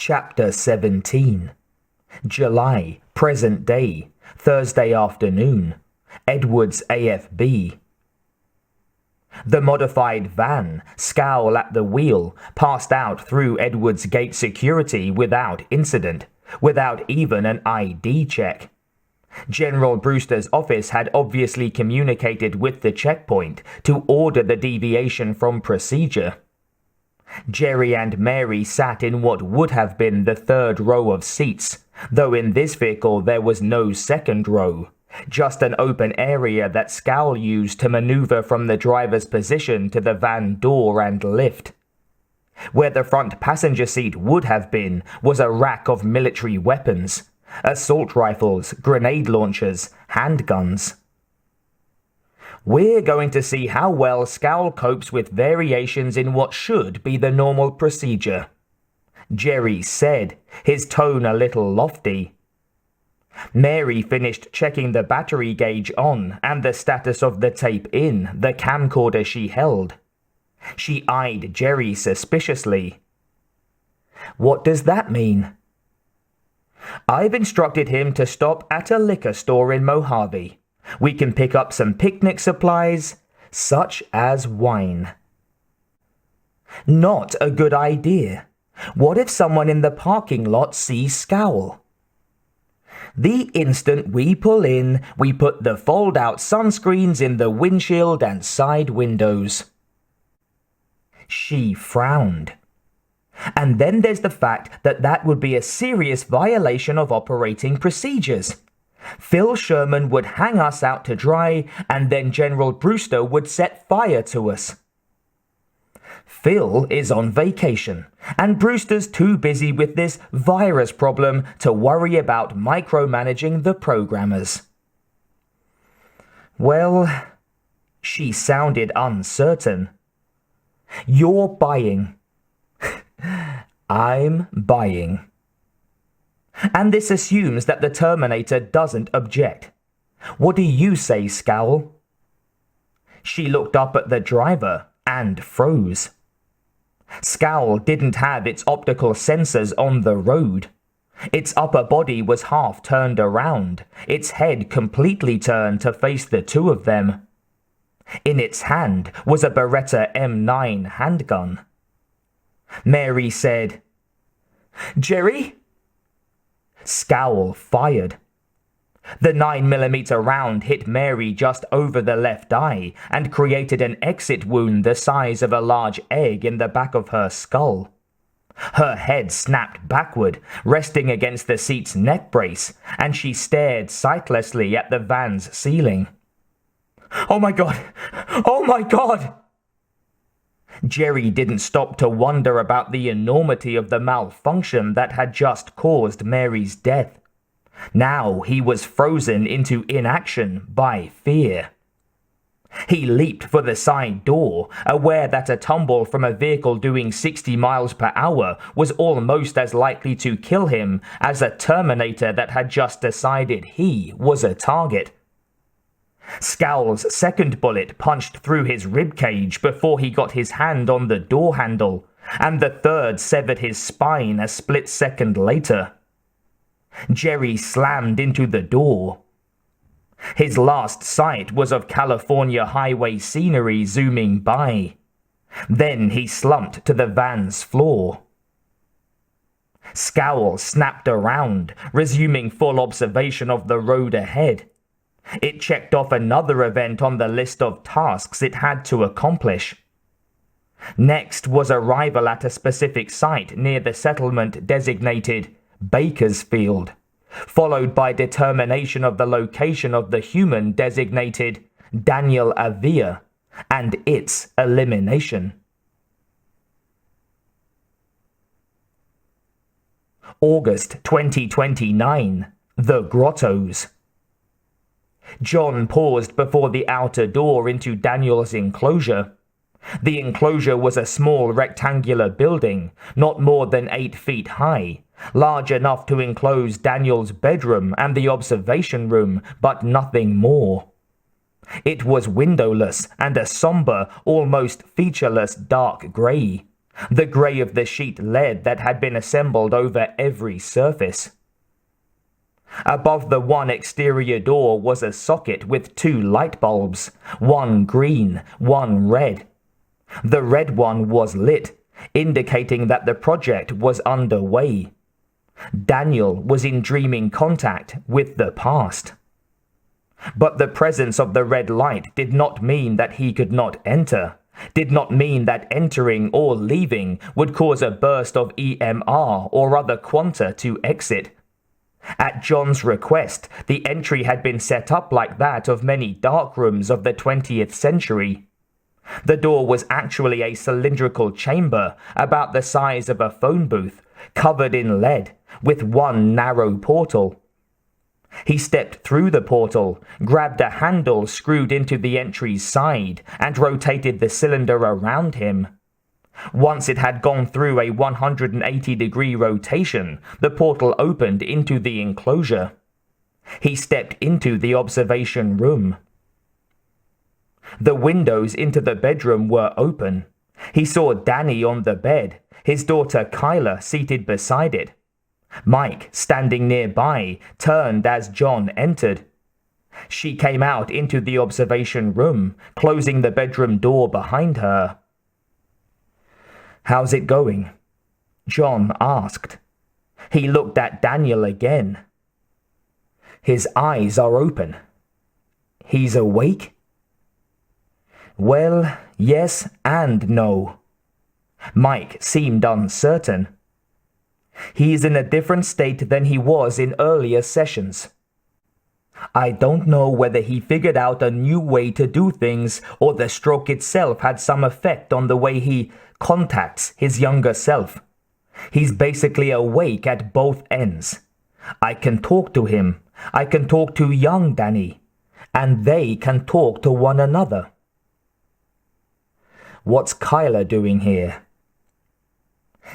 Chapter 17. July, present day, Thursday afternoon. Edwards AFB. The modified van, scowl at the wheel, passed out through Edwards gate security without incident, without even an ID check. General Brewster's office had obviously communicated with the checkpoint to order the deviation from procedure. Jerry and Mary sat in what would have been the third row of seats, though in this vehicle there was no second row, just an open area that Scowl used to maneuver from the driver's position to the van door and lift. Where the front passenger seat would have been was a rack of military weapons, assault rifles, grenade launchers, handguns. We're going to see how well Scowl copes with variations in what should be the normal procedure, Jerry said, his tone a little lofty. Mary finished checking the battery gauge on and the status of the tape in the camcorder she held. She eyed Jerry suspiciously. What does that mean? I've instructed him to stop at a liquor store in Mojave. We can pick up some picnic supplies, such as wine. Not a good idea. What if someone in the parking lot sees Scowl? The instant we pull in, we put the fold-out sunscreens in the windshield and side windows. She frowned. And then there's the fact that that would be a serious violation of operating procedures. Phil Sherman would hang us out to dry, and then General Brewster would set fire to us. Phil is on vacation, and Brewster's too busy with this virus problem to worry about micromanaging the programmers. Well, she sounded uncertain. You're buying. I'm buying. And this assumes that the Terminator doesn't object. What do you say, Scowl? She looked up at the driver and froze. Scowl didn't have its optical sensors on the road. Its upper body was half turned around, its head completely turned to face the two of them. In its hand was a Beretta M9 handgun. Mary said, Jerry? Scowl fired. The 9mm round hit Mary just over the left eye and created an exit wound the size of a large egg in the back of her skull. Her head snapped backward, resting against the seat's neck brace, and she stared sightlessly at the van's ceiling. Oh my God! Oh my God! Jerry didn't stop to wonder about the enormity of the malfunction that had just caused Mary's death. Now he was frozen into inaction by fear. He leaped for the side door, aware that a tumble from a vehicle doing 60 miles per hour was almost as likely to kill him as a Terminator that had just decided he was a target. Scowl's second bullet punched through his ribcage before he got his hand on the door handle, and the third severed his spine a split second later. Jerry slammed into the door. His last sight was of California highway scenery zooming by. Then he slumped to the van's floor. Scowl snapped around, resuming full observation of the road ahead. It checked off another event on the list of tasks it had to accomplish. Next was arrival at a specific site near the settlement designated Bakersfield, followed by determination of the location of the human designated Daniel Avila and its elimination. August 2029, The Grottos. John paused before the outer door into Daniel's enclosure. The enclosure was a small rectangular building, not more than 8 feet high, large enough to enclose Daniel's bedroom and the observation room, but nothing more. It was windowless and a somber, almost featureless dark grey, The grey of the sheet lead that had been assembled over every surface. Above the one exterior door was a socket with 2 light bulbs, one green, one red. The red one was lit, indicating that the project was underway. Daniel was in dreaming contact with the past. But the presence of the red light did not mean that he could not enter, did not mean that entering or leaving would cause a burst of EMR or other quanta to exit. At John's request, the entry had been set up like that of many dark rooms of the 20th century. The door was actually a cylindrical chamber about the size of a phone booth, covered in lead, with one narrow portal. He stepped through the portal, grabbed a handle screwed into the entry's side, and rotated the cylinder around him. Once it had gone through a 180-degree rotation, the portal opened into the enclosure. He stepped into the observation room. The windows into the bedroom were open. He saw Danny on the bed, his daughter Kyla seated beside it. Mike, standing nearby, turned as John entered. She came out into the observation room, closing the bedroom door behind her. "How's it going?" John asked. He looked at Daniel again. His eyes are open. "He's awake?" "Well, yes and no." Mike seemed uncertain. "He's in a different state than he was in earlier sessions. I don't know whether he figured out a new way to do things or the stroke itself had some effect on the way he contacts his younger self. He's basically awake at both ends. I can talk to him. I can talk to young Danny. And they can talk to one another." "What's Kyla doing here?"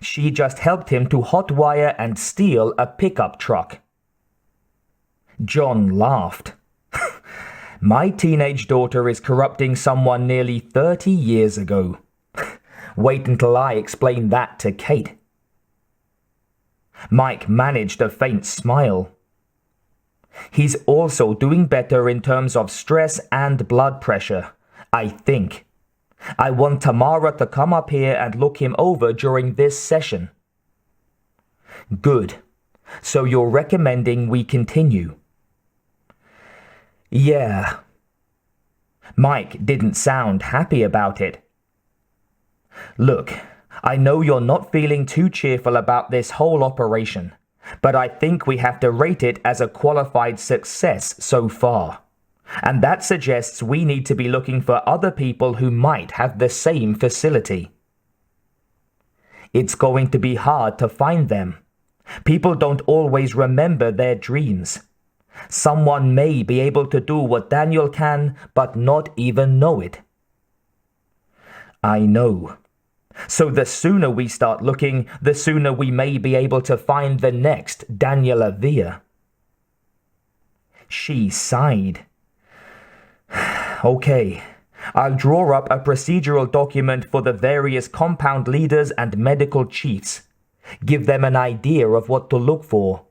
"She just helped him to hotwire and steal a pickup truck." John laughed. "My teenage daughter is corrupting someone nearly 30 years ago. Wait until I explain that to Kate." Mike managed a faint smile. "He's also doing better in terms of stress and blood pressure, I think. I want Tamara to come up here and look him over during this session." "Good. So you're recommending we continue?" "Yeah." Mike didn't sound happy about it. "Look, I know you're not feeling too cheerful about this whole operation, but I think we have to rate it as a qualified success so far. And that suggests we need to be looking for other people who might have the same facility." "It's going to be hard to find them. People don't always remember their dreams. Someone may be able to do what Daniel can, but not even know it." "I know. So the sooner we start looking, the sooner we may be able to find the next Daniel Avila." She sighed. "Okay, I'll draw up a procedural document for the various compound leaders and medical chiefs. Give them an idea of what to look for.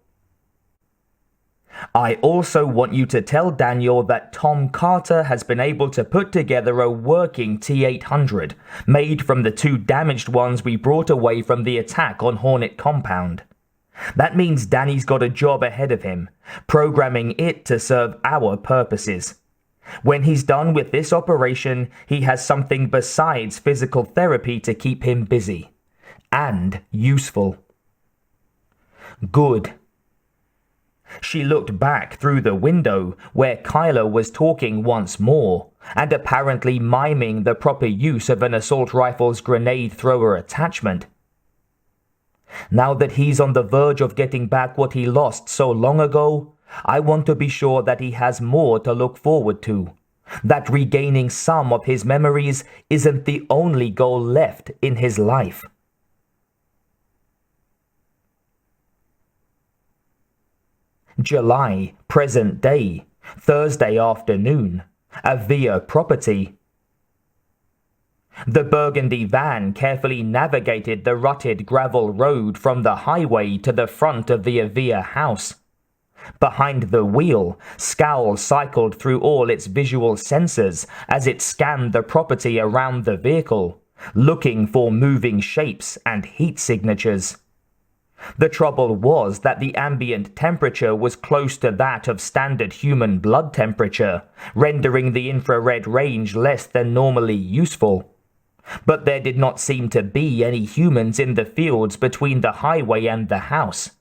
I also want you to tell Daniel that Tom Carter has been able to put together a working T-800, made from the 2 damaged ones we brought away from the attack on Hornet Compound. That means Danny's got a job ahead of him, programming it to serve our purposes. When he's done with this operation, he has something besides physical therapy to keep him busy. And useful." "Good." She looked back through the window where Kyla was talking once more, and apparently miming the proper use of an assault rifle's grenade thrower attachment. "Now that he's on the verge of getting back what he lost so long ago, I want to be sure that he has more to look forward to. That regaining some of his memories isn't the only goal left in his life." July, present day, Thursday afternoon, Avila property. The burgundy van carefully navigated the rutted gravel road from the highway to the front of the Avila house. Behind the wheel, Scowl cycled through all its visual sensors as it scanned the property around the vehicle, looking for moving shapes and heat signatures. The trouble was that the ambient temperature was close to that of standard human blood temperature, rendering the infrared range less than normally useful. But there did not seem to be any humans in the fields between the highway and the house.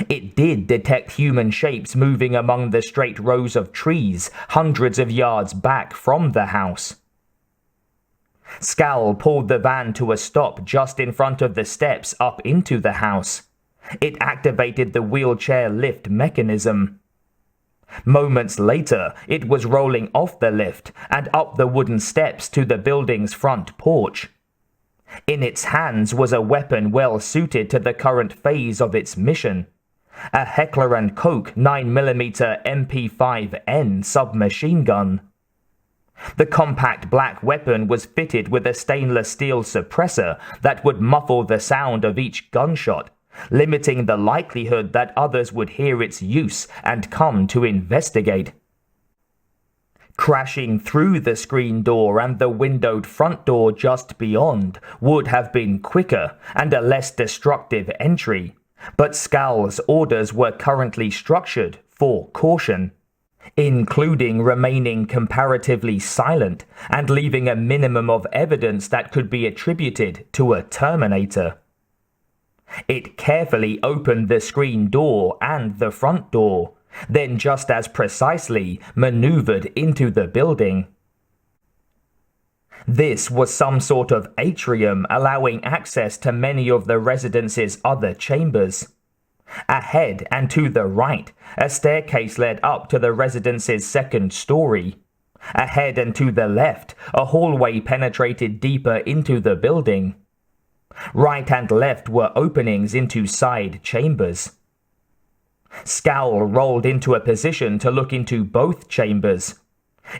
It did detect human shapes moving among the straight rows of trees hundreds of yards back from the house. Scowl pulled the van to a stop just in front of the steps up into the house. It activated the wheelchair lift mechanism. Moments later, it was rolling off the lift and up the wooden steps to the building's front porch. In its hands was a weapon well suited to the current phase of its mission. A Heckler & Koch 9mm MP5N submachine gun. The compact black weapon was fitted with a stainless steel suppressor that would muffle the sound of each gunshot, limiting the likelihood that others would hear its use and come to investigate. Crashing through the screen door and the windowed front door just beyond would have been quicker and a less destructive entry, but Scowl's orders were currently structured for caution, including remaining comparatively silent and leaving a minimum of evidence that could be attributed to a Terminator. It carefully opened the screen door and the front door, then just as precisely maneuvered into the building. This was some sort of atrium allowing access to many of the residence's other chambers. Ahead and to the right, a staircase led up to the residence's second story. Ahead and to the left, a hallway penetrated deeper into the building. Right and left were openings into side chambers. Scowl rolled into a position to look into both chambers.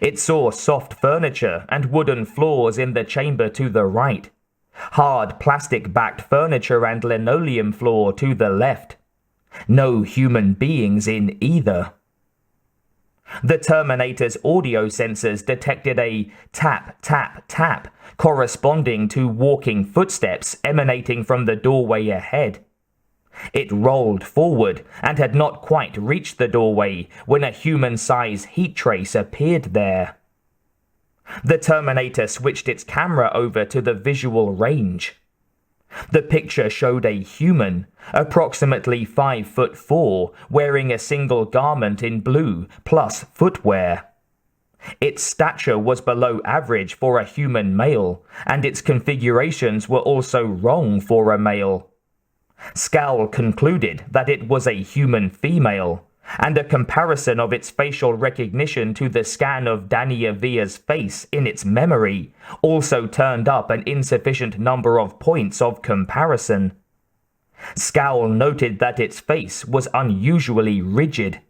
It saw soft furniture and wooden floors in the chamber to the right, hard plastic-backed furniture and linoleum floor to the left. No human beings in either. The Terminator's audio sensors detected a tap, tap, tap, corresponding to walking footsteps emanating from the doorway ahead. It rolled forward and had not quite reached the doorway when a human-sized heat trace appeared there. The Terminator switched its camera over to the visual range. The picture showed a human, approximately 5'4", wearing a single garment in blue plus footwear. Its stature was below average for a human male, and its configurations were also wrong for a male. Scowl concluded that it was a human female, and a comparison of its facial recognition to the scan of Danny Avila's face in its memory also turned up an insufficient number of points of comparison. Scowl noted that its face was unusually rigid.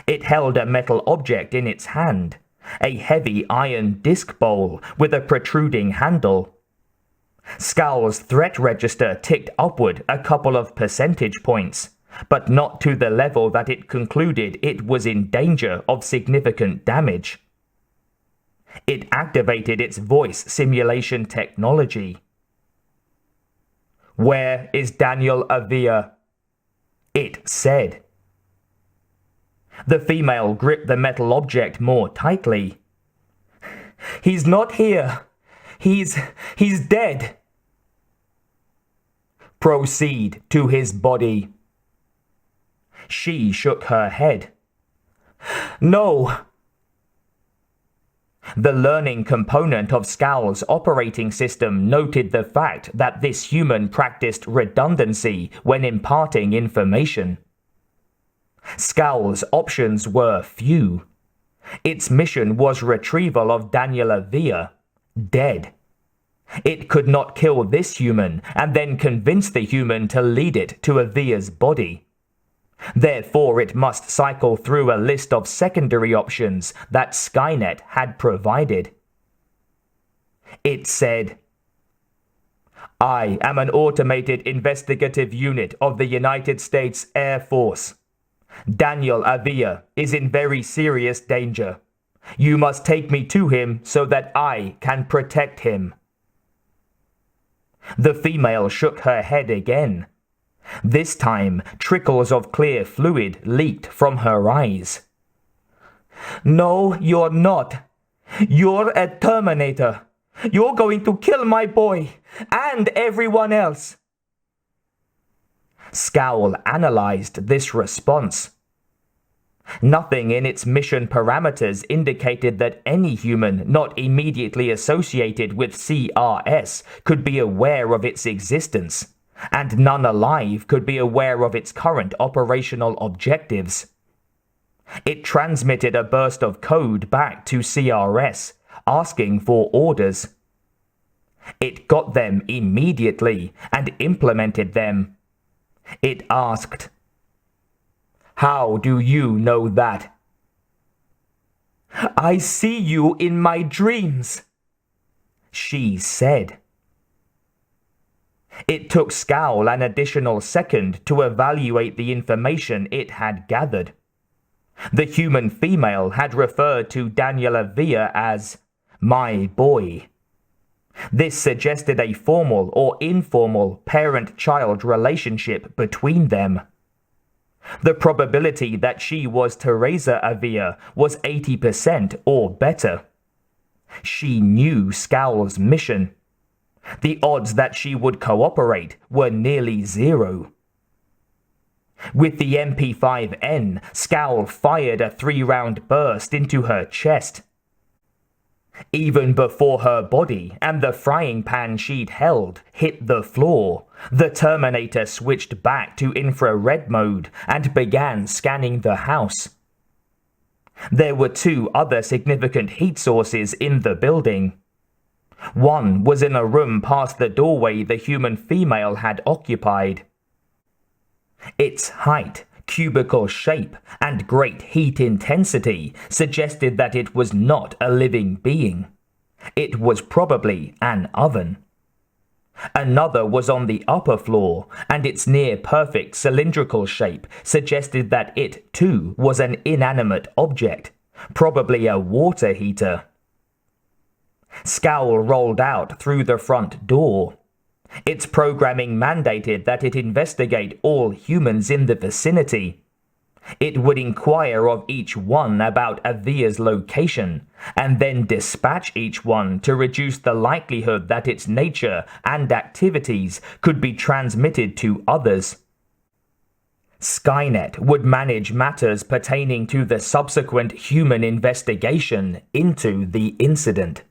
It held a metal object in its hand, a heavy iron disc bowl with a protruding handle. Scowl's threat register ticked upward a couple of percentage points, but not to the level that it concluded it was in danger of significant damage. It activated its voice simulation technology. "Where is Daniel Avila?" it said. The female gripped the metal object more tightly. "He's not here. He's dead." "Proceed to his body." She shook her head. "No." The learning component of Scowl's operating system noted the fact that this human practiced redundancy when imparting information. Scowl's options were few. Its mission was retrieval of Daniel Avila, dead. It could not kill this human and then convince the human to lead it to Avila's body. Therefore, it must cycle through a list of secondary options that Skynet had provided. It said, "I am an automated investigative unit of the United States Air Force. Daniel Avila is in very serious danger. You must take me to him so that I can protect him." The female shook her head again. This time, trickles of clear fluid leaked from her eyes. "No, you're not. You're a Terminator. You're going to kill my boy and everyone else." Scowl analyzed this response. Nothing in its mission parameters indicated that any human not immediately associated with CRS could be aware of its existence, and none alive could be aware of its current operational objectives. It transmitted a burst of code back to CRS, asking for orders. It got them immediately and implemented them. It asked, "How do you know that?" "I see you in my dreams," she said. It took Scowl an additional second to evaluate the information it had gathered. The human female had referred to Daniel Avila as "my boy." This suggested a formal or informal parent-child relationship between them. The probability that she was Teresa Avila was 80% or better. She knew Scowl's mission. The odds that she would cooperate were nearly zero. With the MP5N, Scowl fired a 3-round burst into her chest. Even before her body and the frying pan she'd held hit the floor, the Terminator switched back to infrared mode and began scanning the house. There were 2 other significant heat sources in the building. One was in a room past the doorway the human female had occupied. Its height, cubical shape, and great heat intensity suggested that it was not a living being. It was probably an oven. Another was on the upper floor, and its near-perfect cylindrical shape suggested that it, too, was an inanimate object, probably a water heater. Scowl rolled out through the front door. Its programming mandated that it investigate all humans in the vicinity. It would inquire of each one about Avila's location, and then dispatch each one to reduce the likelihood that its nature and activities could be transmitted to others. Skynet would manage matters pertaining to the subsequent human investigation into the incident.